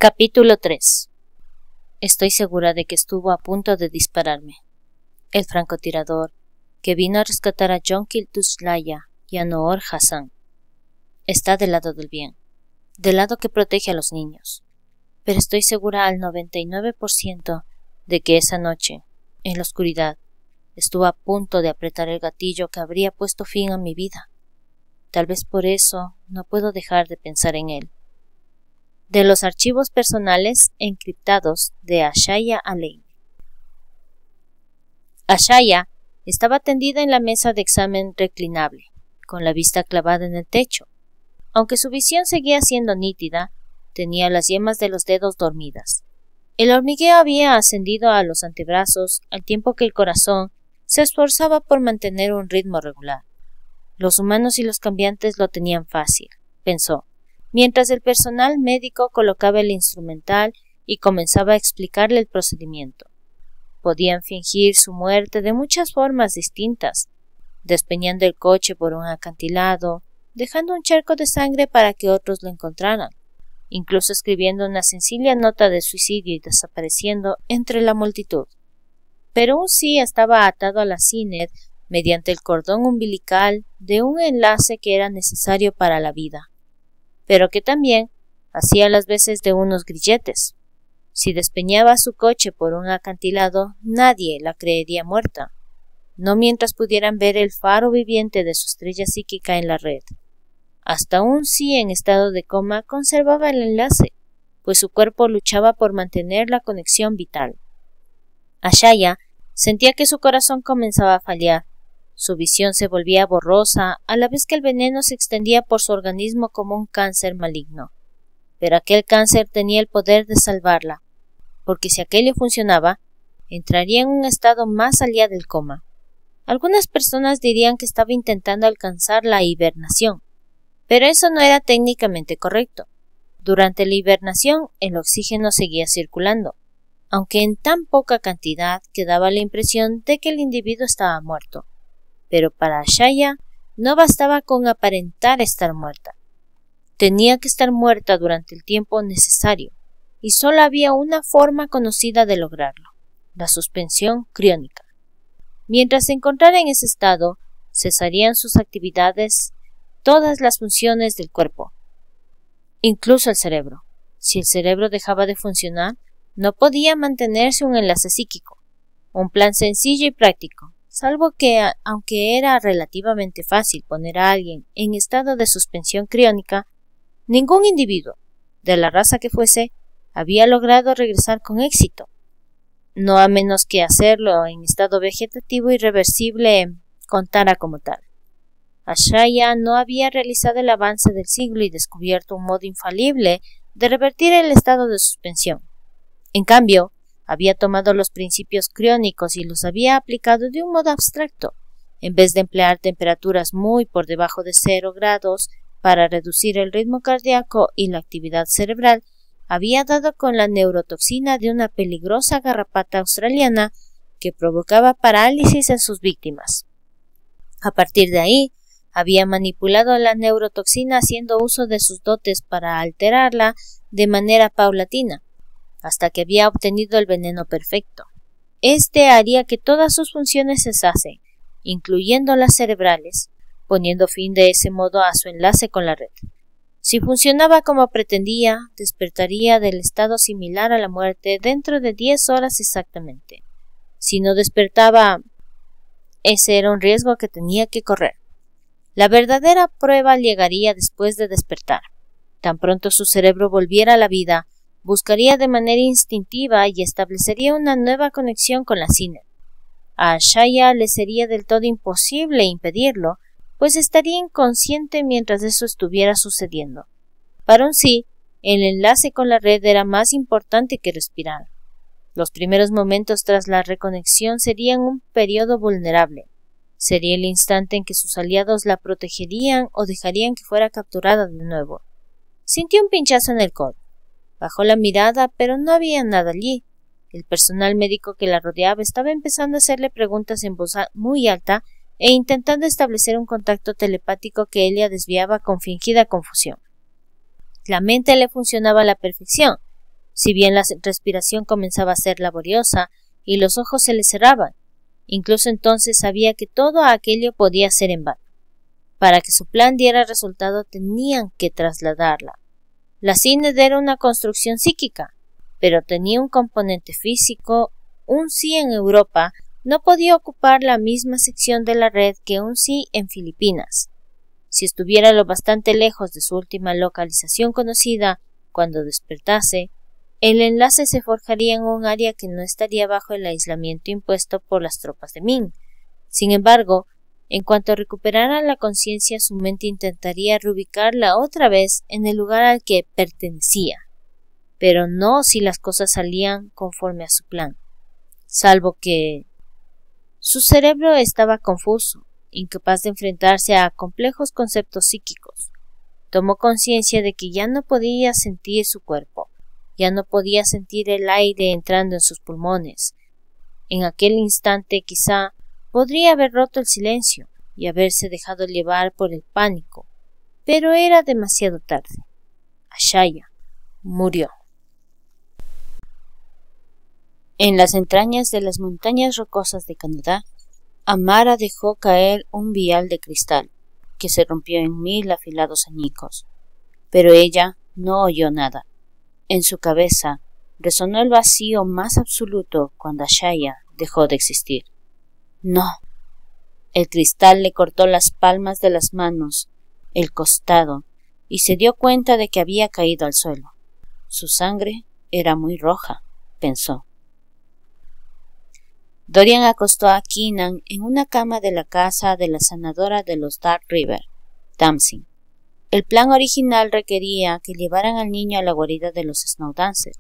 Capítulo 3. Estoy segura de que estuvo a punto de dispararme. El francotirador que vino a rescatar a John Kiltushlaya y a Noor Hassan está del lado del bien, del lado que protege a los niños. Pero estoy segura al 99% de que esa noche, en la oscuridad, estuvo a punto de apretar el gatillo que habría puesto fin a mi vida. Tal vez por eso no puedo dejar de pensar en él. De los archivos personales encriptados de Ashaya Aleini. Ashaya estaba tendida en la mesa de examen reclinable, con la vista clavada en el techo. Aunque su visión seguía siendo nítida, tenía las yemas de los dedos dormidas. El hormigueo había ascendido a los antebrazos al tiempo que el corazón se esforzaba por mantener un ritmo regular. Los humanos y los cambiantes lo tenían fácil, pensó, mientras el personal médico colocaba el instrumental y comenzaba a explicarle el procedimiento. Podían fingir su muerte de muchas formas distintas, despeñando el coche por un acantilado, dejando un charco de sangre para que otros lo encontraran, incluso escribiendo una sencilla nota de suicidio y desapareciendo entre la multitud. Pero un sí estaba atado a la CINED mediante el cordón umbilical de un enlace que era necesario para la vida, pero que también hacía las veces de unos grilletes. Si despeñaba su coche por un acantilado, nadie la creería muerta, no mientras pudieran ver el faro viviente de su estrella psíquica en la red. Hasta un sí en estado de coma conservaba el enlace, pues su cuerpo luchaba por mantener la conexión vital. Ashaya sentía que su corazón comenzaba a fallar. Su visión se volvía borrosa a la vez que el veneno se extendía por su organismo como un cáncer maligno. Pero aquel cáncer tenía el poder de salvarla, porque si aquello funcionaba, entraría en un estado más allá del coma. Algunas personas dirían que estaba intentando alcanzar la hibernación, pero eso no era técnicamente correcto. Durante la hibernación, el oxígeno seguía circulando, aunque en tan poca cantidad que daba la impresión de que el individuo estaba muerto. Pero para Ashaya no bastaba con aparentar estar muerta. Tenía que estar muerta durante el tiempo necesario, y solo había una forma conocida de lograrlo: la suspensión criónica. Mientras se encontrara en ese estado, cesarían sus actividades todas las funciones del cuerpo, incluso el cerebro. Si el cerebro dejaba de funcionar, no podía mantenerse un enlace psíquico. Un plan sencillo y práctico, salvo que, aunque era relativamente fácil poner a alguien en estado de suspensión criónica, ningún individuo, de la raza que fuese, había logrado regresar con éxito, no a menos que hacerlo en estado vegetativo irreversible contara como tal. Ashaya no había realizado el avance del siglo y descubierto un modo infalible de revertir el estado de suspensión. En cambio, había tomado los principios criónicos y los había aplicado de un modo abstracto. En vez de emplear temperaturas muy por debajo de 0 grados para reducir el ritmo cardíaco y la actividad cerebral, había dado con la neurotoxina de una peligrosa garrapata australiana que provocaba parálisis en sus víctimas. A partir de ahí, había manipulado la neurotoxina haciendo uso de sus dotes para alterarla de manera paulatina, hasta que había obtenido el veneno perfecto. Este haría que todas sus funciones cesasen, incluyendo las cerebrales, poniendo fin de ese modo a su enlace con la red. Si funcionaba como pretendía, despertaría del estado similar a la muerte dentro de 10 horas exactamente. Si no despertaba, ese era un riesgo que tenía que correr. La verdadera prueba llegaría después de despertar. Tan pronto su cerebro volviera a la vida, buscaría de manera instintiva y establecería una nueva conexión con la CINED. A Ashaya le sería del todo imposible impedirlo, pues estaría inconsciente mientras eso estuviera sucediendo. Para un sí, el enlace con la red era más importante que respirar. Los primeros momentos tras la reconexión serían un periodo vulnerable. Sería el instante en que sus aliados la protegerían o dejarían que fuera capturada de nuevo. Sintió un pinchazo en el codo. Bajó la mirada, pero no había nada allí. El personal médico que la rodeaba estaba empezando a hacerle preguntas en voz muy alta e intentando establecer un contacto telepático que ella desviaba con fingida confusión. La mente le funcionaba a la perfección, Si bien la respiración comenzaba a ser laboriosa y los ojos se le cerraban, incluso entonces sabía que todo aquello podía ser en vano. Para que su plan diera resultado tenían que trasladarla. La CINED era una construcción psíquica, pero tenía un componente físico. Un sí en Europa no podía ocupar la misma sección de la red que un sí en Filipinas. Si estuviera lo bastante lejos de su última localización conocida, cuando despertase, el enlace se forjaría en un área que no estaría bajo el aislamiento impuesto por las tropas de Ming. Sin embargo, en cuanto recuperara la conciencia, su mente intentaría reubicarla otra vez en el lugar al que pertenecía, pero no si las cosas salían conforme a su plan, salvo que su cerebro estaba confuso, incapaz de enfrentarse a complejos conceptos psíquicos. Tomó conciencia de que ya no podía sentir su cuerpo, ya no podía sentir el aire entrando en sus pulmones. En aquel instante quizá podría haber roto el silencio y haberse dejado llevar por el pánico, pero era demasiado tarde. Ashaya murió. En las entrañas de las montañas rocosas de Canadá, Amara dejó caer un vial de cristal, que se rompió en 1000 afilados añicos. Pero ella no oyó nada. En su cabeza resonó el vacío más absoluto cuando Ashaya dejó de existir. No. El cristal le cortó las palmas de las manos, el costado, y se dio cuenta de que había caído al suelo. Su sangre era muy roja, pensó. Dorian acostó a Keenan en una cama de la casa de la sanadora de los Dark River, Tamsin. El plan original requería que llevaran al niño a la guarida de los Snowdancer,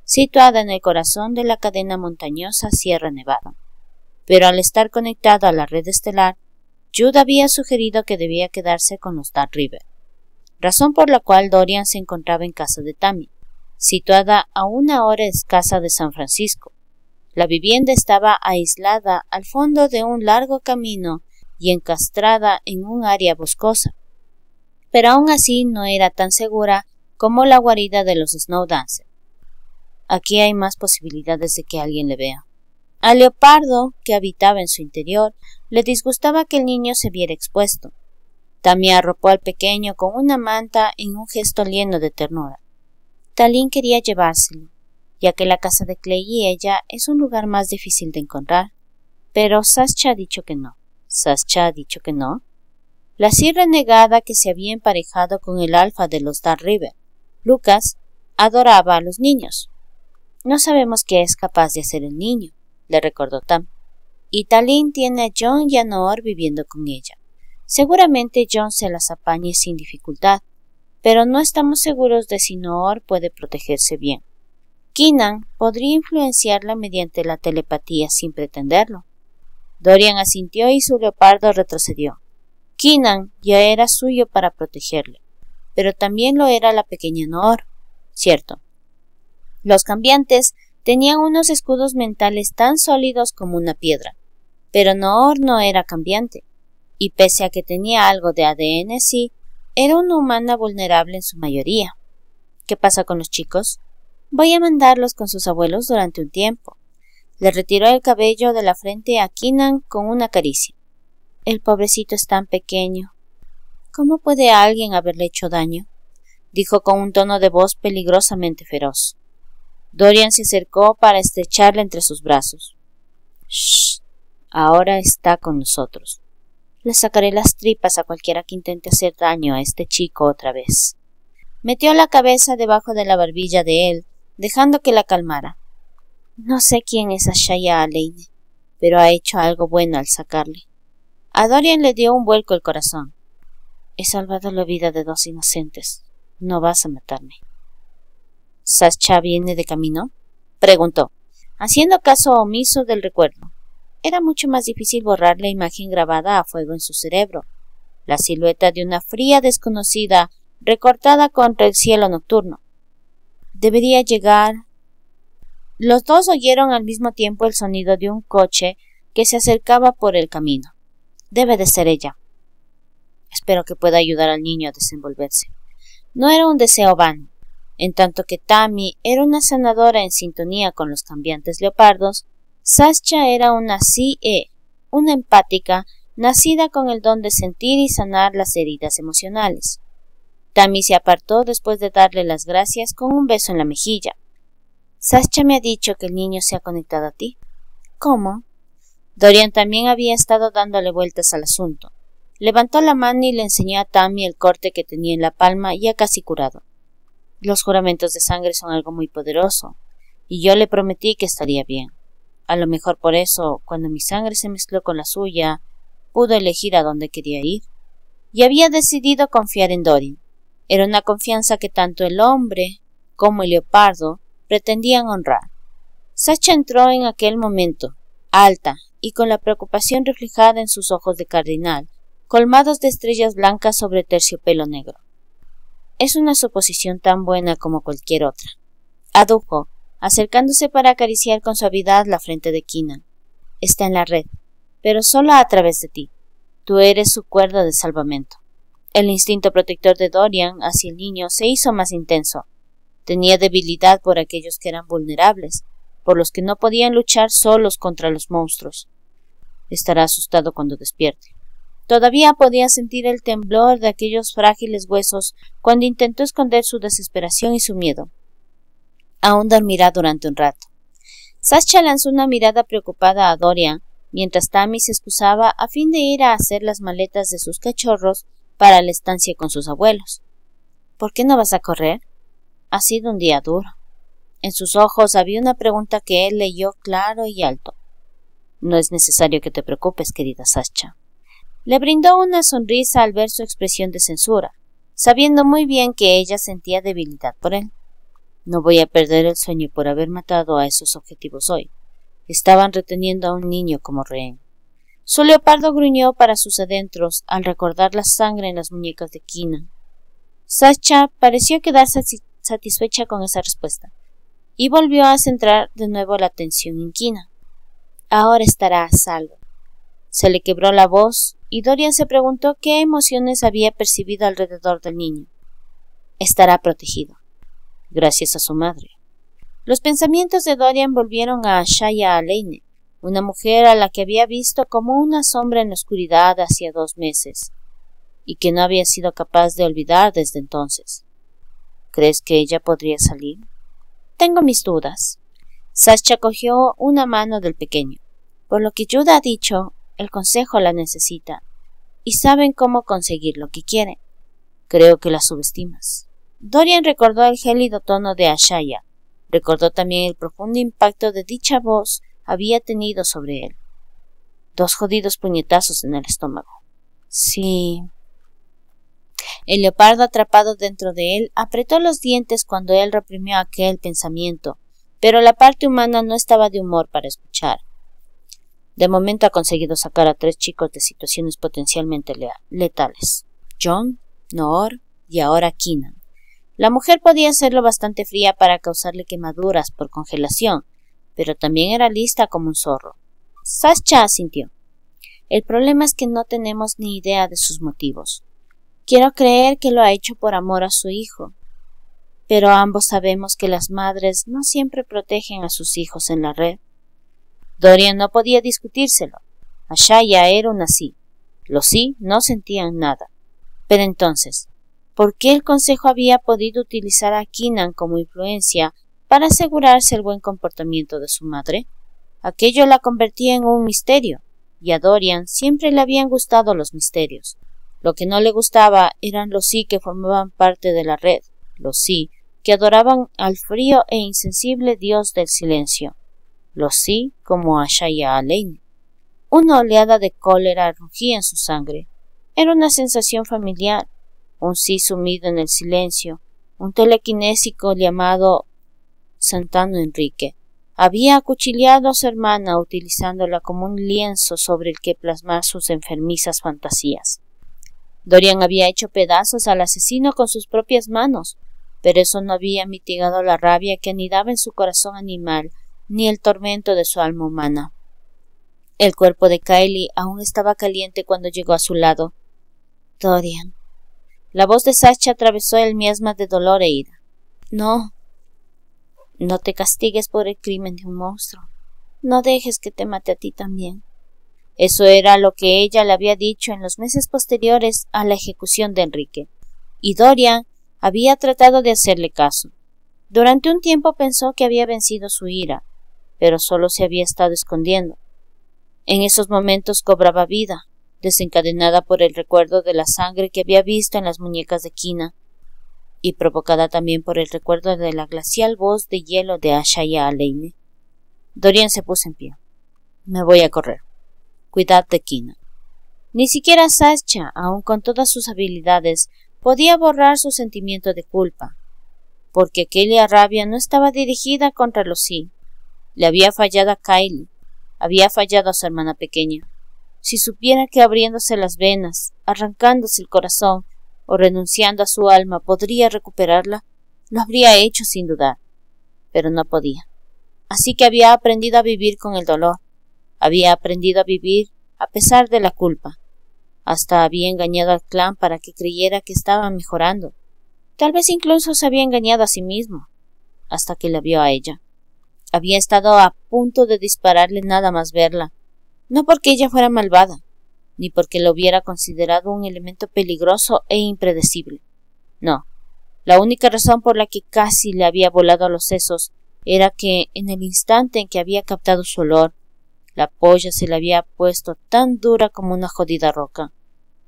situada en el corazón de la cadena montañosa Sierra Nevada. Pero al estar conectado a la red estelar, Jude había sugerido que debía quedarse con los Dark River, razón por la cual Dorian se encontraba en casa de Tammy, situada a 1 hora escasa de San Francisco. La vivienda estaba aislada al fondo de un largo camino y encastrada en un área boscosa, pero aún así no era tan segura como la guarida de los Snowdancer. Aquí hay más posibilidades de que alguien le vea. Al leopardo, que habitaba en su interior, le disgustaba que el niño se viera expuesto. Tammy arropó al pequeño con una manta en un gesto lleno de ternura. Talín quería llevárselo, ya que la casa de Clay y ella es un lugar más difícil de encontrar. Pero Sascha ha dicho que no. ¿Sascha ha dicho que no? La sí renegada que se había emparejado con el alfa de los Dark River, Lucas, adoraba a los niños. No sabemos qué es capaz de hacer el niño, le recordó Tam. Y Talín tiene a John y a Noor viviendo con ella. Seguramente John se las apañe sin dificultad, pero no estamos seguros de si Noor puede protegerse bien. Keenan podría influenciarla mediante la telepatía sin pretenderlo. Dorian asintió y su leopardo retrocedió. Keenan ya era suyo para protegerle, pero también lo era la pequeña Noor. Cierto. Los cambiantes tenían unos escudos mentales tan sólidos como una piedra, pero Noor no era cambiante, y pese a que tenía algo de ADN, sí, era una humana vulnerable en su mayoría. ¿Qué pasa con los chicos? Voy a mandarlos con sus abuelos durante un tiempo. Le retiró el cabello de la frente a Keenan con una caricia. El pobrecito es tan pequeño. ¿Cómo puede alguien haberle hecho daño? Dijo con un tono de voz peligrosamente feroz. Dorian se acercó para estrecharla entre sus brazos. Shh. Ahora está con nosotros. Le sacaré las tripas a cualquiera que intente hacer daño a este chico otra vez. Metió la cabeza debajo de la barbilla de él, dejando que la calmara. No sé quién es Ashaya Aleine, pero ha hecho algo bueno al sacarle. A Dorian le dio un vuelco el corazón. He salvado la vida de 2 inocentes. No vas a matarme. ¿Sascha viene de camino? Preguntó, haciendo caso omiso del recuerdo. Era mucho más difícil borrar la imagen grabada a fuego en su cerebro, la silueta de una fría desconocida recortada contra el cielo nocturno. Debería llegar. Los dos oyeron al mismo tiempo el sonido de un coche que se acercaba por el camino. Debe de ser ella. Espero que pueda ayudar al niño a desenvolverse. No era un deseo vano. En tanto que Tammy era una sanadora en sintonía con los cambiantes leopardos, Sascha era una CE, una empática, nacida con el don de sentir y sanar las heridas emocionales. Tammy se apartó después de darle las gracias con un beso en la mejilla. Sascha me ha dicho que el niño se ha conectado a ti. ¿Cómo? Dorian también había estado dándole vueltas al asunto. Levantó la mano y le enseñó a Tammy el corte que tenía en la palma ya casi curado. Los juramentos de sangre son algo muy poderoso, y yo le prometí que estaría bien. A lo mejor por eso, cuando mi sangre se mezcló con la suya, pudo elegir a dónde quería ir. Y había decidido confiar en Dorian. Era una confianza que tanto el hombre como el leopardo pretendían honrar. Sascha entró en aquel momento, alta y con la preocupación reflejada en sus ojos de cardinal, colmados de estrellas blancas sobre terciopelo negro. Es una suposición tan buena como cualquier otra, adujo, acercándose para acariciar con suavidad la frente de Keenan. Está en la red, pero solo a través de ti. Tú eres su cuerda de salvamento. El instinto protector de Dorian hacia el niño se hizo más intenso. Tenía debilidad por aquellos que eran vulnerables, por los que no podían luchar solos contra los monstruos. Estará asustado cuando despierte. Todavía podía sentir el temblor de aquellos frágiles huesos cuando intentó esconder su desesperación y su miedo. Aún dormirá durante un rato. Sascha lanzó una mirada preocupada a Dorian, mientras Tammy se excusaba a fin de ir a hacer las maletas de sus cachorros para la estancia con sus abuelos. ¿Por qué no vas a correr? Ha sido un día duro. En sus ojos había una pregunta que él leyó claro y alto. No es necesario que te preocupes, querida Sascha. Le brindó una sonrisa al ver su expresión de censura, sabiendo muy bien que ella sentía debilidad por él. No voy a perder el sueño por haber matado a esos objetivos hoy. Estaban reteniendo a un niño como rehén. Su leopardo gruñó para sus adentros al recordar la sangre en las muñecas de Keenan. Sascha pareció quedarse satisfecha con esa respuesta, y volvió a centrar de nuevo la atención en Keenan. Ahora estará a salvo. Se le quebró la voz, y Dorian se preguntó qué emociones había percibido alrededor del niño. Estará protegido, gracias a su madre. Los pensamientos de Dorian volvieron a Shaya Aleine, una mujer a la que había visto como una sombra en la oscuridad hacía 2 meses, y que no había sido capaz de olvidar desde entonces. ¿Crees que ella podría salir? Tengo mis dudas. Sascha cogió una mano del pequeño. Por lo que Judah ha dicho, el consejo la necesita, y saben cómo conseguir lo que quieren. Creo que la subestimas. Dorian recordó el gélido tono de Ashaya. Recordó también el profundo impacto de dicha voz había tenido sobre él. 2 jodidos puñetazos en el estómago. Sí. El leopardo atrapado dentro de él apretó los dientes cuando él reprimió aquel pensamiento, pero la parte humana no estaba de humor para escuchar. De momento ha conseguido sacar a 3 chicos de situaciones potencialmente letales. John, Noor y ahora Keenan. La mujer podía serlo bastante fría para causarle quemaduras por congelación, pero también era lista como un zorro. Sascha asintió. El problema es que no tenemos ni idea de sus motivos. Quiero creer que lo ha hecho por amor a su hijo, pero ambos sabemos que las madres no siempre protegen a sus hijos en la red. Dorian no podía discutírselo. Ashaya era una sí. Los sí no sentían nada. Pero entonces, ¿por qué el consejo había podido utilizar a Keenan como influencia para asegurarse el buen comportamiento de su madre? Aquello la convertía en un misterio, y a Dorian siempre le habían gustado los misterios. Lo que no le gustaba eran los sí que formaban parte de la red, los sí que adoraban al frío e insensible dios del silencio, los sí como a Shaya Aleine. Una oleada de cólera rugía en su sangre. Era una sensación familiar, un sí sumido en el silencio, un telequinésico llamado Santano Enrique. Había acuchillado a su hermana utilizándola como un lienzo sobre el que plasmar sus enfermizas fantasías. Dorian había hecho pedazos al asesino con sus propias manos, pero eso no había mitigado la rabia que anidaba en su corazón animal, ni el tormento de su alma humana. El cuerpo de Kylie aún estaba caliente cuando llegó a su lado. Dorian. La voz de Sascha atravesó el miasma de dolor e ira. No, no te castigues por el crimen de un monstruo. No dejes que te mate a ti también. Eso era lo que ella le había dicho en los meses posteriores a la ejecución de Enrique, y Dorian había tratado de hacerle caso. Durante un tiempo pensó que había vencido su ira, pero solo se había estado escondiendo. En esos momentos cobraba vida, desencadenada por el recuerdo de la sangre que había visto en las muñecas de Kina, y provocada también por el recuerdo de la glacial voz de hielo de Ashaya Aleine. Dorian se puso en pie. Me voy a correr. Cuidad de Kina. Ni siquiera Sasha, aun con todas sus habilidades, podía borrar su sentimiento de culpa, porque aquella rabia no estaba dirigida contra Lucy. Le había fallado a Kylie, había fallado a su hermana pequeña. Si supiera que abriéndose las venas, arrancándose el corazón o renunciando a su alma podría recuperarla, lo habría hecho sin dudar, pero no podía. Así que había aprendido a vivir con el dolor, había aprendido a vivir a pesar de la culpa. Hasta había engañado al clan para que creyera que estaba mejorando. Tal vez incluso se había engañado a sí mismo, hasta que la vio a ella. Había estado a punto de dispararle nada más verla, no porque ella fuera malvada, ni porque lo hubiera considerado un elemento peligroso e impredecible. No, la única razón por la que casi le había volado a los sesos era que, en el instante en que había captado su olor, la polla se le había puesto tan dura como una jodida roca.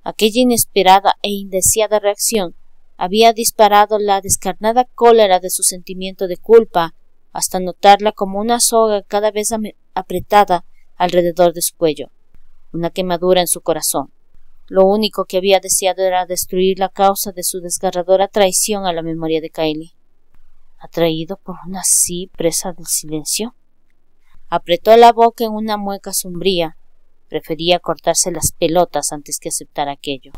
Aquella inesperada e indeseada reacción había disparado la descarnada cólera de su sentimiento de culpa hasta notarla como una soga cada vez apretada alrededor de su cuello, una quemadura en su corazón. Lo único que había deseado era destruir la causa de su desgarradora traición a la memoria de Kylie. ¿Atraído por una así presa del silencio? Apretó la boca en una mueca sombría. Prefería cortarse las pelotas antes que aceptar aquello.